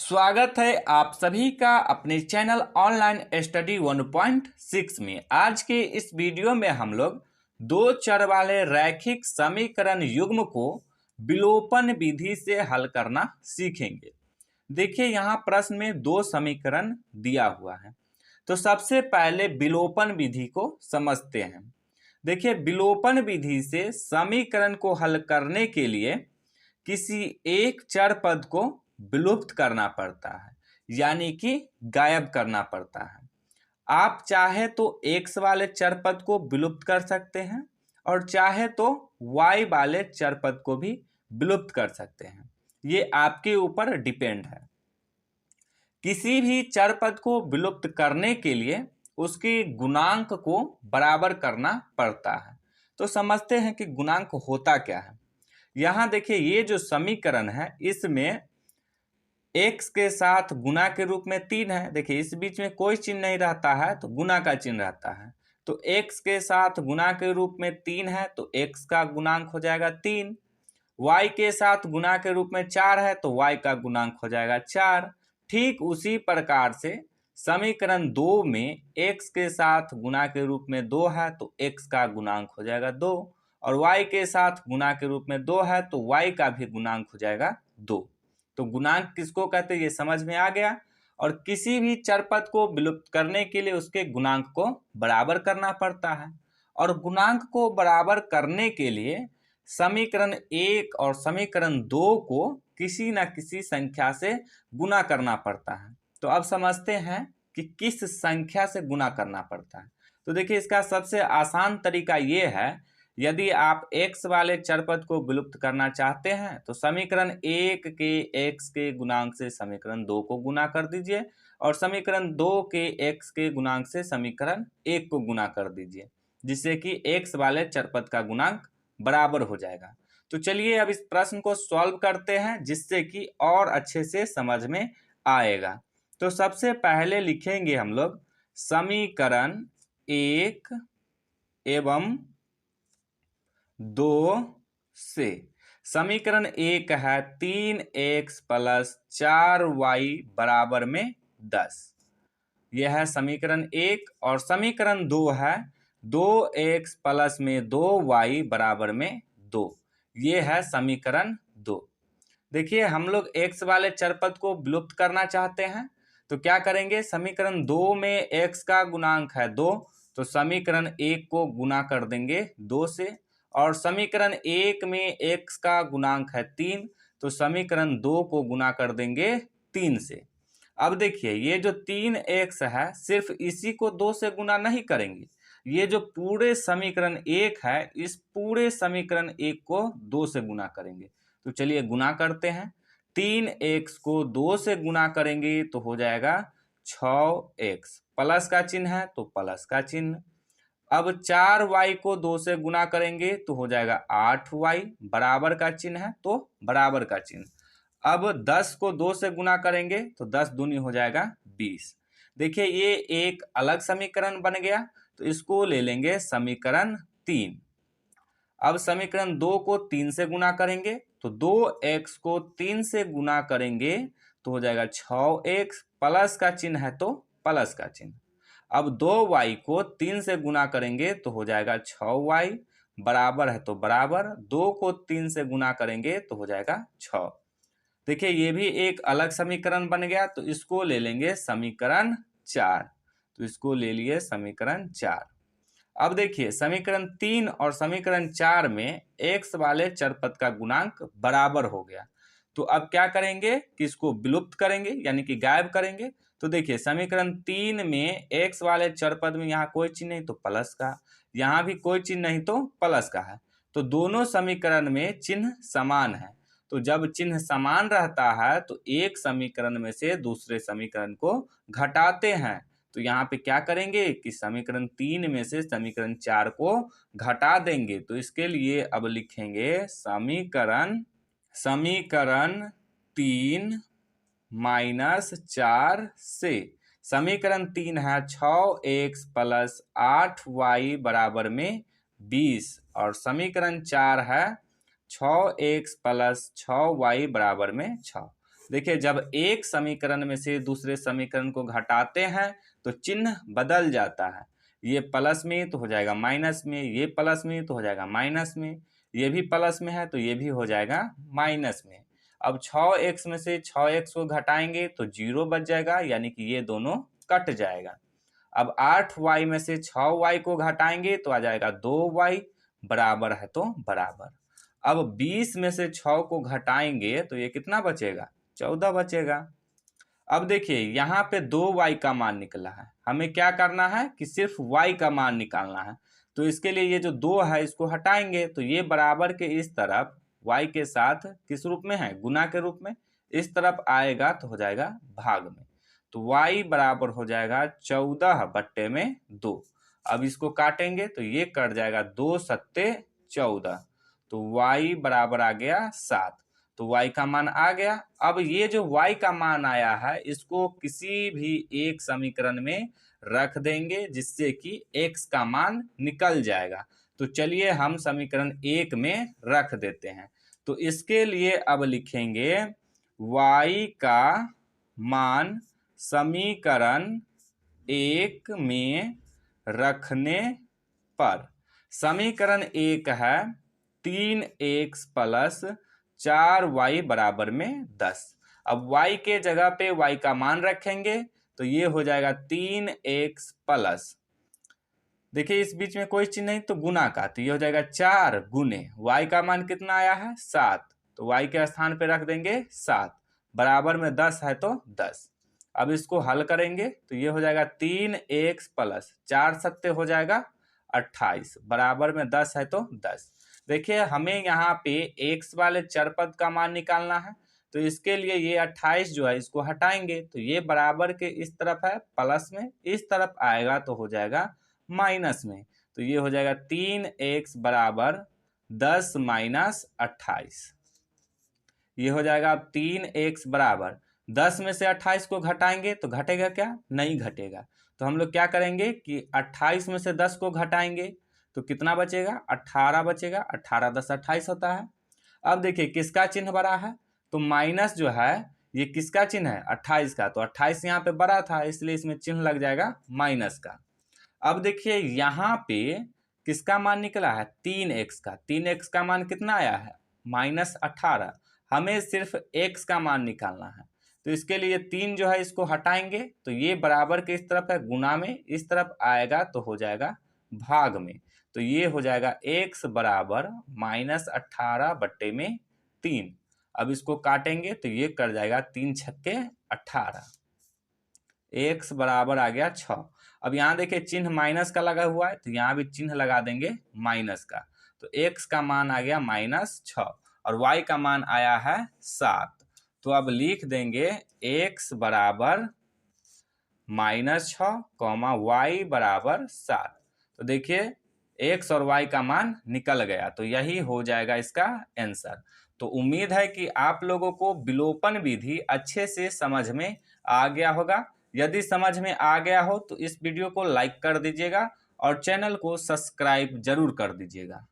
स्वागत है आप सभी का अपने चैनल ऑनलाइन स्टडी 1.6 में। आज के इस वीडियो में हम लोग दो चर वाले रैखिक समीकरण युग्म को विलोपन विधि से हल करना सीखेंगे। देखिए यहाँ प्रश्न में दो समीकरण दिया हुआ है, तो सबसे पहले विलोपन विधि को समझते हैं। देखिए विलोपन विधि से समीकरण को हल करने के लिए किसी एक चर पद को विलुप्त करना पड़ता है, यानी कि गायब करना पड़ता है। आप चाहे तो x वाले चर पद को विलुप्त कर सकते हैं और चाहे तो y वाले चर पद को भी विलुप्त कर सकते हैं, ये आपके ऊपर डिपेंड है। किसी भी चर पद को विलुप्त करने के लिए उसके गुणांक को बराबर करना पड़ता है। तो समझते हैं कि गुणांक होता क्या है। यहाँ देखिए ये जो समीकरण है इसमें x के साथ गुना के रूप में 3 है। देखिए इस बीच में कोई चिन्ह नहीं रहता है तो गुना का चिन्ह रहता है, तो x के साथ गुना के रूप में 3 है तो x का गुणांक हो जाएगा 3। y के साथ गुना के रूप में 4 है तो y का गुणांक हो जाएगा 4। ठीक उसी प्रकार से समीकरण 2 में x के साथ गुना के रूप में 2 है तो x का गुणांक हो जाएगा 2 और y के साथ गुना के रूप में 2 है तो y का भी गुणांक हो जाएगा 2। तो गुणांक किसको कहते हैं ये समझ में आ गया। और किसी भी चर पद को विलुप्त करने के लिए उसके गुणांक को बराबर करना पड़ता है, और गुणांक को बराबर करने के लिए समीकरण 1 और समीकरण 2 को किसी न किसी संख्या से गुना करना पड़ता है। तो अब समझते हैं कि किस संख्या से गुना करना पड़ता है। तो देखिए इसका सबसे आसान तरीका ये है, यदि आप x वाले चर पद को विलुप्त करना चाहते हैं तो समीकरण 1 के x के गुणांक से समीकरण 2 को गुना कर दीजिए और समीकरण 2 के x के गुणांक से समीकरण 1 को गुना कर दीजिए, जिससे कि x वाले चर पद का गुणांक बराबर हो जाएगा। तो चलिए अब इस प्रश्न को सॉल्व करते हैं, जिससे कि और अच्छे से समझ में आएगा। तो सबसे पहले लिखेंगे हम लोग समीकरण 1 एवं 2 से। समीकरण 1 है 3x + 4y बराबर में 10, यह है समीकरण 1। और समीकरण 2 है 2x + में 2y बराबर में 2, ये है समीकरण 2। देखिए हम लोग x वाले चर पद को विलुप्त करना चाहते हैं, तो क्या करेंगे, समीकरण 2 में x का गुणांक है 2 तो समीकरण 1 को गुना कर देंगे 2 से, और समीकरण 1 में x का गुणांक है 3 तो समीकरण 2 को गुना कर देंगे 3 से। अब देखिए ये जो 3x है सिर्फ इसी को 2 से गुना नहीं करेंगे, ये जो पूरे समीकरण 1 है इस पूरे समीकरण 1 को 2 से गुना करेंगे। तो चलिए गुना करते हैं। 3x को 2 से गुना करेंगे तो हो जाएगा 6x, प्लस का चिन्ह है तो प्लस का चिन्ह। अब 4y को 2 से गुना करेंगे तो हो जाएगा 8y, बराबर का चिन्ह है तो बराबर का चिन्ह। अब 10 को 2 से गुना करेंगे तो 10 दूनी हो जाएगा 20। देखिए ये एक अलग समीकरण बन गया, तो इसको ले लेंगे समीकरण 3। अब समीकरण 2 को 3 से गुना करेंगे तो 2x को 3 से गुना करेंगे तो हो जाएगा 6x, प्लस का चिन्ह है तो प्लस का चिन्ह। अब 2y को 3 से गुना करेंगे तो हो जाएगा 6y, बराबर है तो बराबर, 2 को 3 से गुना करेंगे तो हो जाएगा 6। देखिए ये भी एक अलग समीकरण बन गया, तो इसको ले लेंगे समीकरण 4। तो इसको ले लिए समीकरण 4। अब देखिए समीकरण 3 और समीकरण 4 में x वाले चर पद का गुणांक बराबर हो गया। तो अब क्या करेंगे कि इसको विलुप्त करेंगे, यानी कि गायब करेंगे। तो देखिए समीकरण 3 में x वाले चर पद में यहाँ कोई चिन्ह नहीं तो प्लस का, यहाँ भी कोई चिन्ह नहीं तो प्लस का है, तो दोनों समीकरण में चिन्ह समान है। तो जब चिन्ह समान रहता है तो एक समीकरण में से दूसरे समीकरण को घटाते हैं। तो यहाँ पे क्या करेंगे कि समीकरण 3 में से समीकरण 4 को घटा देंगे। तो इसके लिए अब लिखेंगे समीकरण 3 - 4 से। समीकरण 3 है 6x + 8y बराबर में 20 और समीकरण 4 है 6x + 6y बराबर में 6। देखिए जब एक समीकरण में से दूसरे समीकरण को घटाते हैं तो चिन्ह बदल जाता है। ये प्लस में तो हो जाएगा माइनस में, ये प्लस में तो हो जाएगा माइनस में, ये भी प्लस में है तो ये भी हो जाएगा माइनस में। अब 6x में से 6x को घटाएंगे तो 0 बच जाएगा, यानी कि ये दोनों कट जाएगा। अब 8y में से 6y को घटाएंगे तो आ जाएगा 2y, बराबर है तो बराबर। अब 20 में से 6 को घटाएंगे तो ये कितना बचेगा, 14 बचेगा। अब देखिए यहाँ पे 2y का मान निकला है, हमें क्या करना है कि सिर्फ y का मान निकालना है। तो इसके लिए ये जो 2 है इसको हटाएंगे तो ये बराबर के इस तरफ y के साथ किस रूप में है, गुना के रूप में, इस तरफ आएगा तो हो जाएगा भाग में। तो y बराबर हो जाएगा 14/2। अब इसको काटेंगे तो ये कट जाएगा, 2 सत्ते 14, तो y बराबर आ गया 7। तो y का मान आ गया। अब ये जो y का मान आया है इसको किसी भी एक समीकरण में रख देंगे जिससे कि x का मान निकल जाएगा। तो चलिए हम समीकरण 1 में रख देते हैं। तो इसके लिए अब लिखेंगे y का मान समीकरण 1 में रखने पर, समीकरण 1 है 3x प्लस 4y बराबर में 10। अब y के जगह पे y का मान रखेंगे तो ये हो जाएगा 3x प्लस, देखिए इस बीच में कोई चीज नहीं तो गुना का, तो ये हो जाएगा 4 गुने y का मान कितना आया है 7, तो y के स्थान पे रख देंगे 7, बराबर में 10 है तो 10। अब इसको हल करेंगे तो ये हो जाएगा 3x प्लस 4 सत्ते हो जाएगा 28, बराबर में 10 है तो 10। देखिए हमें यहाँ पे x वाले चर पद का मान निकालना है, तो इसके लिए ये 28 जो है इसको हटाएंगे तो ये बराबर के इस तरफ है प्लस में, इस तरफ आएगा तो हो जाएगा माइनस में। तो ये हो जाएगा 3x बराबर 10 माइनस 28। ये हो जाएगा अब 3x बराबर 10 में से 28 को घटाएंगे तो घटेगा क्या, नहीं घटेगा। तो हम लोग क्या करेंगे कि 28 में से 10 को घटाएंगे तो कितना बचेगा, 18 बचेगा। 18 10 28 होता है। अब देखिए किसका चिन्ह बड़ा है, तो माइनस जो है ये किसका चिन्ह है, 28 का, तो 28 यहाँ पे बड़ा था इसलिए इसमें चिन्ह लग जाएगा माइनस का। अब देखिए यहाँ पे किसका मान निकला है, 3x का। 3x का मान कितना आया है, -18। हमें सिर्फ x का मान निकालना है, तो इसके लिए 3 जो है इसको हटाएंगे तो ये बराबर के इस तरफ है गुना में, इस तरफ आएगा तो हो जाएगा भाग में। तो ये हो जाएगा x बराबर -18/3। अब इसको काटेंगे तो ये कर जाएगा 3 छक्के 18, x बराबर आ गया 6। अब यहाँ देखिए चिन्ह माइनस का लगा हुआ है तो यहाँ भी चिन्ह लगा देंगे माइनस का, तो x का मान आ गया -6 और y का मान आया है 7। तो अब लिख देंगे x बराबर -6, y बराबर 7। तो देखिए x और y का मान निकल गया, तो यही हो जाएगा इसका आंसर। तो उम्मीद है कि आप लोगों को विलोपन विधि अच्छे से समझ में आ गया होगा। यदि समझ में आ गया हो तो इस वीडियो को लाइक कर दीजिएगा और चैनल को सब्सक्राइब जरूर कर दीजिएगा।